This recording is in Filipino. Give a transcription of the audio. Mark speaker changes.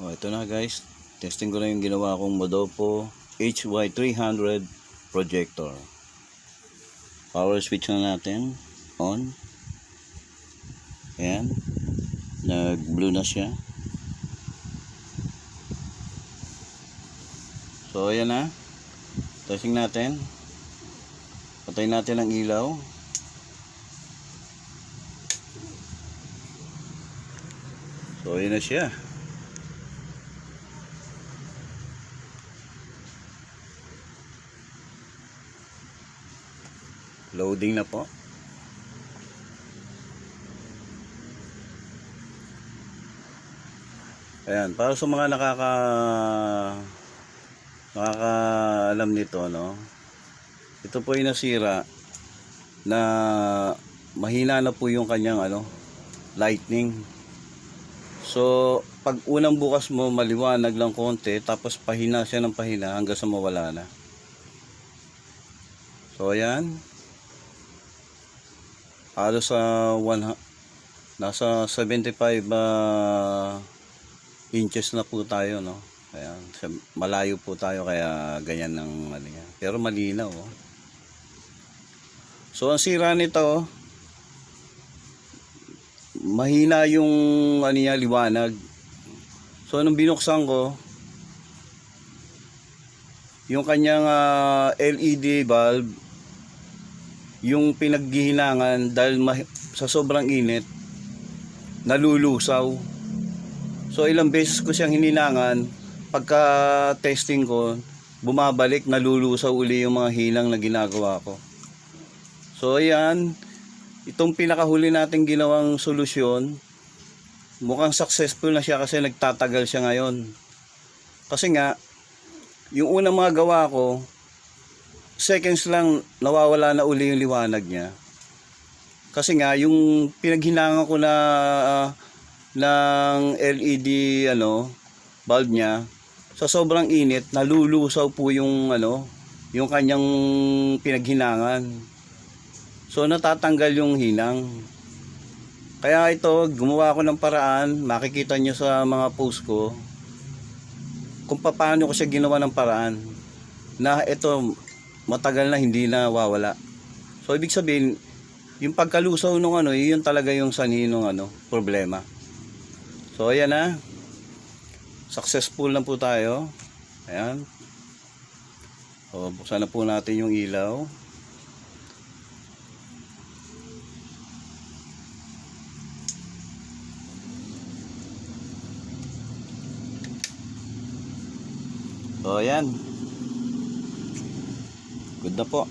Speaker 1: Ito na guys, testing ko na yung ginawa kong Modopo HY300 projector. Power switch na natin, on. Ayan, nag blue na siya. So ayan na, testing natin. Patayin natin ang ilaw. So ayan na siya. Loading na po. Ayan, para sa mga nakakaalam nito, no? Ito po ay nasira na mahina na po yung kanyang lightning. So, pag unang bukas mo maliwanag lang konti, tapos pahina siya ng pahina hanggang sa mawala na. So, ayan. Halos nasa 75 inches na po tayo, no? Ayan, malayo po tayo kaya ganyan ng niya. Pero malinaw, oh. So ang sira nito, mahina yung niya, liwanag. So nung binuksan ko yung kanyang LED bulb, yung pinaghihinangan dahil sa sobrang init nalulusaw. So ilang beses ko siyang hininangan, pagka testing ko bumabalik, nalulusaw uli yung mga hinang na ginagawa ko. So ayan, itong pinakahuli nating ginawang solusyon, mukhang successful na siya kasi nagtatagal siya ngayon. Kasi nga yung unang mga gawa ko, seconds lang nawawala na uli yung liwanag niya. Kasi nga yung pinaghinangan ko na ng LED bulb niya, sa sobrang init nalulusaw po yung yung kanyang pinaghinangan. So natatanggal yung hinang. Kaya ito, gumawa ako ng paraan, makikita nyo sa mga post ko kung paano ko siya ginawa ng paraan na ito matagal na hindi na wawala. So ibig sabihin, yung pagkalusaw nung yun talaga yung sanhi nung problema. So ayan na. Successful na po tayo. Ayan. So buksan na po natin yung ilaw. So ayan. Good na po.